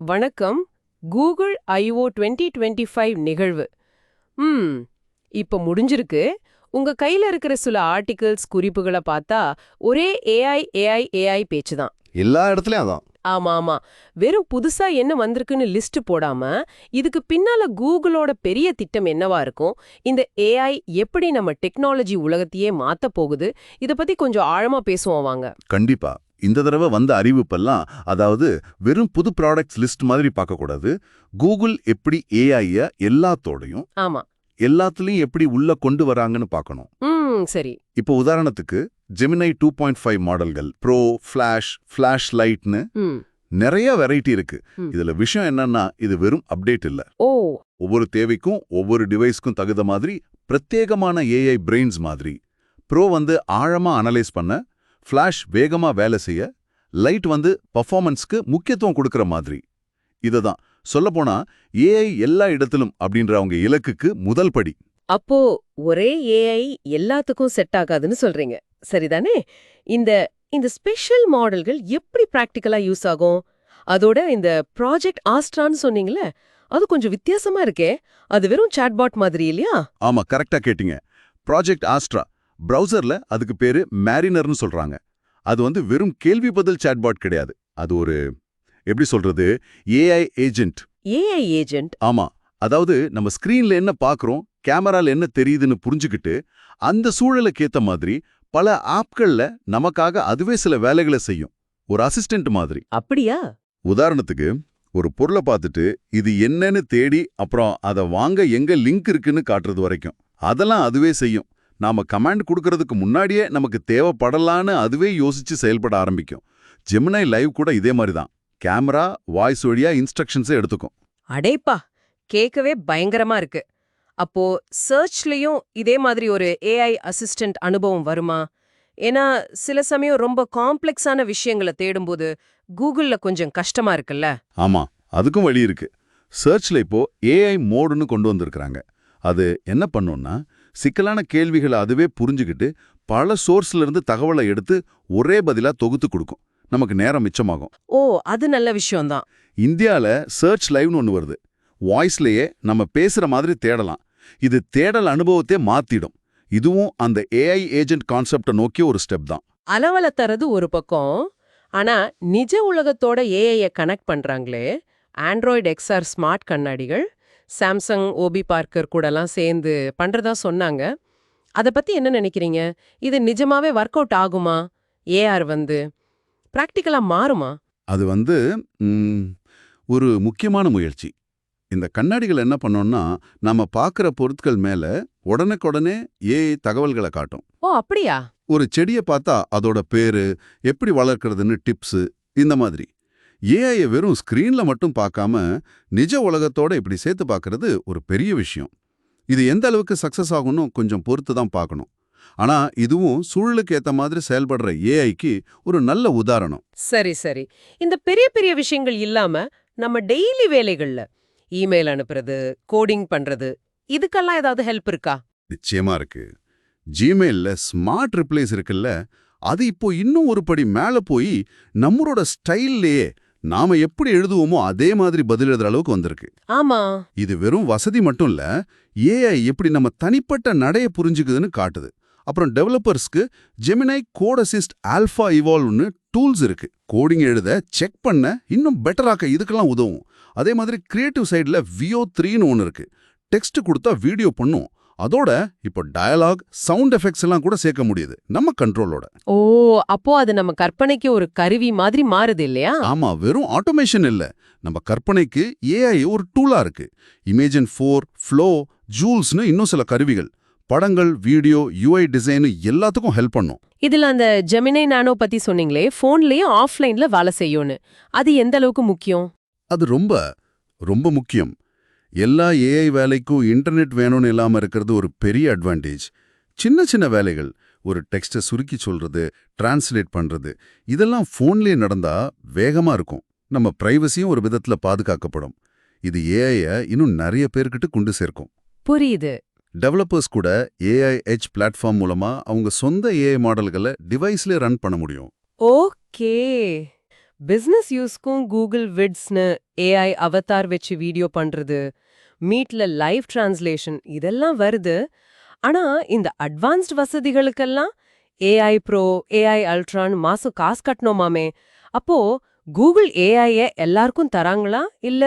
வணக்கம். Google I/O 2025 நிகழ்வு. ம் இப்ப முடிஞ்சிருக்கு. உங்க கையில இருக்கிற சில ஆர்டிகிள்ஸ் குறிப்புகளை பார்த்தா ஒரே ஏஐ ஏஐ ஏஐ பேச்சு தான். எல்லா இடத்துலயும் அதான். ஆமா ஆமா. வெறும் புதுசா என்ன வந்திருக்குன்னு லிஸ்ட் போடாம இதுக்கு பின்னால கூகுளோட பெரிய திட்டம் என்னவா இருக்கும், இந்த ஏஐ எப்படி நம்ம டெக்னாலஜி உலகத்தையே மாத்த போகுது, இத பத்தி கொஞ்சம் ஆழமா பேசுவோம் வாங்க. கண்டிப்பா. இந்த தடவை வந்த அறிவிப்பெல்லாம் அதாவது வெறும் புது ப்ராடக்ட்ஸ் லிஸ்ட் மாதிரி பார்க்கக்கூடாது. கூகுள் எப்படி ஏஐய எல்லாத்தோடையும் ஆமா. எல்லாத்துலயும் எப்படி உள்ள கொண்டு வராங்கன்னு பார்க்கணும். சரி. இப்போ உதாரணத்துக்கு ஜெமினை 2.5 மாடல்கள் ப்ரோ, ஃபிளாஷ் லைட்னு நிறைய வெரைட்டி இருக்கு. இதுல விஷயம் என்னன்னா இது வெறும் அப்டேட் இல்ல. ஓ. ஒவ்வொரு தேவைக்கும் ஒவ்வொரு டிவைஸ்க்கும் தகுந்த மாதிரி பிரத்யேகமான ஏஐ பிரெயின்ஸ் மாதிரி. ப்ரோ ஆழமா அனலைஸ் பண்ண, ஃபிளாஷ் வேகமா வேலை செய்ய, லைட் பர்ஃபார்மன்ஸ்க்கு முக்கியத்துவம் கொடுக்கற மாதிரி. இதுதான் சொல்லப்போனா ஏஐ எல்லா இடத்திலும் அப்படின்ற அவங்க இலக்குக்கு முதல் படி. அப்போ ஒரே ஏஐ எல்லாத்துக்கும் செட் ஆகாதுன்னு சொல்றீங்க, சரிதானே? இந்த இந்த ஸ்பெஷல் மாடல்கள் எப்படி பிராக்டிக்கலா யூஸ் ஆகும்? அதோட இந்த ப்ராஜெக்ட் ஆஸ்ட்ரான்னு சொன்னீங்கல்ல, அது கொஞ்சம் வித்தியாசமா இருக்கே. அது வெறும் சாட்பாட் மாதிரி இல்லையா? ஆமா, கரெக்டா கேட்டீங்க. ப்ராஜெக்ட் ஆஸ்ட்ரா பிரவுசர்ல அதுக்கு பேரு மேரினர்னு சொல்றாங்க. அது வெறும் கேள்வி பதில் சாட்பாட் கிடையாது. அது ஒரு எப்படி சொல்றது, ஏஐ ஏஜென்ட். AI agent? ஆமா. அதாவது நம்ம ஸ்கிரீன்ல என்ன பார்க்கறோம், கேமரால என்ன தெரியுதுன்னு புரிஞ்சுக்கிட்டு அந்த சூழலுக்கு ஏத்த மாதிரி பல ஆப்கள்ல நமக்காக அதுவே சில வேலைகளை செய்யும். ஒரு அசிஸ்டன்ட் மாதிரி. அப்படியா? உதாரணத்துக்கு ஒரு பொருளை பார்த்துட்டு இது என்னன்னு தேடி அப்புறம் அதை வாங்க எங்க லிங்க் இருக்குன்னு காட்டுறது வரைக்கும் அதெல்லாம் அதுவே செய்யும். நாம கமாண்ட் கொடுக்கறதுக்கு முன்னாடியே நமக்கு தேவைப்படலான்னு அதுவே யோசிச்சு செயல்பட ஆரம்பிக்கும். ஜெமினை லைவ் கூட இதே மாதிரி தான். கேமரா, வாய்ஸ் வழியா இன்ஸ்ட்ரக்ஷன்ஸை எடுத்துக்கும். அடேப்பா, கேட்கவே பயங்கரமா இருக்கு. அப்போ சர்ச்லயும் இதே மாதிரி ஒரு ஏஐ அசிஸ்டன்ட் அனுபவம் வருமா? ஏன்னா சில சமயம் ரொம்ப காம்ப்ளெக்ஸான விஷயங்களை தேடும்போது கூகுள்ல கொஞ்சம் கஷ்டமா இருக்குல்ல. ஆமா, அதுக்கும் வழி இருக்கு. சர்ச்ல இப்போ ஏஐ மோடுன்னு கொண்டு வந்திருக்கிறாங்க. அது என்ன பண்ணும்னா, சிக்கலான கேள்விகளை அதுவே புரிஞ்சுக்கிட்டு பல சோர்ஸ்ல இருந்து தகவலை எடுத்து ஒரே பதிலா தொகுத்து கொடுக்கும். நமக்கு நேரம் மிச்சமாகும். ஓ, அது நல்ல விஷயம்தான். இந்தியால சர்ச் லைவ்னு ஒன்று வருது. வாய்ஸ்லயே நம்ம பேசுற மாதிரி தேடலாம். இது தேடல் அனுபவத்தை மாத்திடும். இதுவும் அந்த ஏஐ ஏஜென்ட் கான்செப்டை நோக்கிய ஒரு ஸ்டெப் தான். அளவல தரது ஒரு பக்கம், ஆனா நிஜ உலகத்தோட ஏஐய கனெக்ட் பண்றாங்களே, ஆண்ட்ராய்டு XR ஸ்மார்ட் கண்ணாடிகள், சாம்சங் ஓபி பார்க்கர் கூடலாம் சேர்ந்து பண்றதா சொன்னாங்க. அதை பத்தி என்ன நினைக்கிறீங்க? இது நிஜமாவே ஒர்க் அவுட் ஆகுமா? ஏஆர் பிராக்டிக்கலா மாறுமா? அது ஒரு முக்கியமான முயற்சி. இந்த கண்ணாடிகள் என்ன பண்ணோம்னா, நம்ம பார்க்குற பொருட்கள் மேல உடனுக்குடனே ஏஐ தகவல்களை காட்டும். ஓ, அப்படியா? ஒரு செடியை பார்த்தா அதோட பேரு, எப்படி வளர்க்கறதுன்னு டிப்ஸு, இந்த மாதிரி. ஏஐ வெறும் ஸ்கிரீன்ல மட்டும் பார்க்காம நிஜ உலகத்தோட இப்படி சேர்த்து பார்க்கறது ஒரு பெரிய விஷயம். இது எந்த அளவுக்கு சக்சஸ் ஆகும்னு கொஞ்சம் பொறுத்து தான் பார்க்கணும். ஆனா இதுவும் சூழலுக்கு ஏத்த மாதிரி செயல்படுற ஏஐக்கு ஒரு நல்ல உதாரணம். சரி சரி. இந்த பெரிய பெரிய விஷயங்கள் இல்லாம நம்ம டெய்லி வேலைகள்ல இமெயில் அனுப்புறது, கோடிங் பண்றது, இதுக்கெல்லாம் ஏதாவது ஹெல்ப் இருக்கா? நிச்சயமா இருக்கு. ஜிமெயில்ல ஸ்மார்ட் ரிப்ளைஸ் இருக்குல்ல, அது இப்போ இன்னும் ஒரு படி மேல போய் நம்மளோட ஸ்டைல்லையே நாம எப்படி எழுதுவோமோ அதே மாதிரி பதில் எழுதுற அளவுக்கு வந்திருக்கு. ஆமா. இது வெறும் வசதி மட்டும் இல்ல, ஏஐ எப்படி நம்ம தனிப்பட்ட நடைய புரிஞ்சுக்குதுன்னு காட்டுது. அப்புறம் டெவலப்பர்ஸ்க்கு ஜெமினை கோட் அசிஸ்ட் ஆல்ஃபா இவால்வ்னு டூல்ஸ் இருக்கு. கோடிங் எழுத, செக் பண்ண, இன்னும் பெட்டராக்க இதுக்கெல்லாம் உதவும். அதே மாதிரி கிரியேட்டிவ் சைடில் VO3ன்னு ஒன்று இருக்கு. டெக்ஸ்ட் கொடுத்தா வீடியோ பண்ணும். அதோட இப்போ டயலாக், சவுண்ட் எஃபெக்ட்ஸ் எல்லாம் கூட சேர்க்க முடியுது நம்ம கண்ட்ரோலோட. ஓ, அப்போ அது நம்ம கற்பனைக்கு ஒரு கருவி மாதிரி மாறுது இல்லையா? ஆமா, வெறும் ஆட்டோமேஷன் இல்ல, நம்ம கற்பனைக்கு ஏஐ ஒரு டூலா இருக்கு. இமேஜின் 4, ஃப்ளோ, ஜூல்ஸ்னு இன்னும் சில கருவிகள் படங்கள், வீடியோ, UI டிசைன் எல்லாத்துக்கும் ஹெல்ப் பண்ணும். இதுல அந்த ஜெமினை நானோ பத்தி சொன்னீங்களே, போன்லயும் ஆஃப்லைன்ல வேலை செய்யும்னு, அது எந்த அளவுக்கு முக்கியம்? அது ரொம்ப ரொம்ப முக்கியம். எல்லா ஏஐ வேலைக்கும் இன்டர்நெட் வேணும்னு இல்லாம இருக்கிறது ஒரு பெரிய அட்வான்டேஜ். சின்ன சின்ன வேலைகள், ஒரு டெக்ஸ்ட்டை சுருக்கி சொல்றது, டிரான்ஸ்லேட் பண்றது, இதெல்லாம் போன்லயே நடந்தா வேகமா இருக்கும். நம்ம பிரைவசியும் ஒரு விதத்துல பாதுகாக்கப்படும். இது ஏஐய இன்னும் நிறைய பேர்கிட்ட கொண்டு சேர்க்கும். புரியுது. டெவலப்பர்ஸ் கூட ஏஐ எட்ஜ் பிளாட்ஃபார்ம் மூலமா அவங்க சொந்த ஏஐ மாடல்களை டிவைஸ்ல ரன் பண்ண முடியும். ஓகே. பிசினஸ் யூஸ்க்கும் கூகுள் விட்ஸ்னு ஏஐ அவதார் வச்சு வீடியோ பண்றது, மீட்ல லைவ் டிரான்ஸ்லேஷன் இதெல்லாம் வருது. ஆனா இந்த அட்வான்ஸ்ட் வசதிகளுக்கெல்லாம் ஏஐ ப்ரோ, ஏஐ அல்ட்ரான்னு மாசம் காசு கட்டணுமாமே. அப்போ கூகுள் ஏஐய எல்லாருக்கும் தராங்களா இல்ல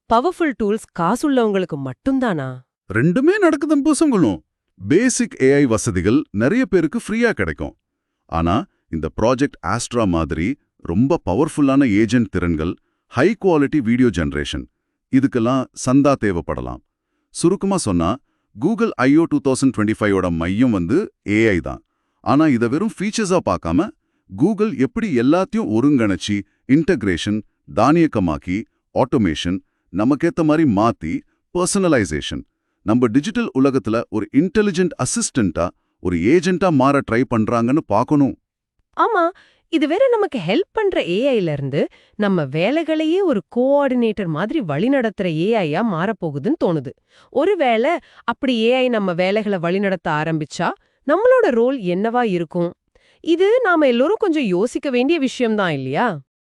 பவர்ஃபுல் டூல்ஸ் காசுள்ளவங்களுக்கு மட்டும்தானா? ரெண்டுமே நடக்குதுன்னு பூசங்களும். பேசிக் ஏஐ வசதிகள் நிறைய பேருக்கு ஃப்ரீயா கிடைக்கும். ஆனா இந்த ப்ராஜெக்ட் ஆஸ்ட்ரா மாதிரி ரொம்ப பவர்ஃபுல்லான ஏஜென்ட் திறன்கள், ஹை குவாலிட்டி வீடியோ ஜெனரேஷன் இதுக்கெல்லாம் சந்தா தேவைப்படலாம். சுருக்கமா சொன்னா கூகுள் I/O 2025ஓட மையம் ஏஐ தான். ஆனா இத வெறும் ஃபீச்சர்ஸா பார்க்காம கூகுள் எப்படி எல்லாத்தையும் ஒருங்கிணைச்சி இன்டகிரேஷன், தானியக்கமாக்கி, ஆட்டோமேஷன், நமக்கேத்த மாதிரி மாத்தி, பர்சனலைசேஷன், நம்ம டிஜிட்டல் உலகத்துல ஒரு இன்டெலிஜென்ட் அசிஸ்டண்டா, ஒரு ஏஜென்ட்டா மாற ட்ரை பண்றாங்கன்னு பார்க்கணும். ஆமா, இது வேற நமக்கு ஹெல்ப் பண்ற ஏஐல இருந்து நம்ம வேலைகளையே ஒரு கோஆர்டினேட்டர் மாதிரி வழிநடத்துற ஏஐயா மாறப்போகுதுன்னு தோணுது. ஒருவேளை அப்படி ஏஐ நம்ம வேலைகளை வழிநடத்த ஆரம்பிச்சா நம்மளோட ரோல் என்னவா இருக்கும்? இது நாம எல்லோரும் கொஞ்சம் யோசிக்க வேண்டிய விஷயம்தான் இல்லையா?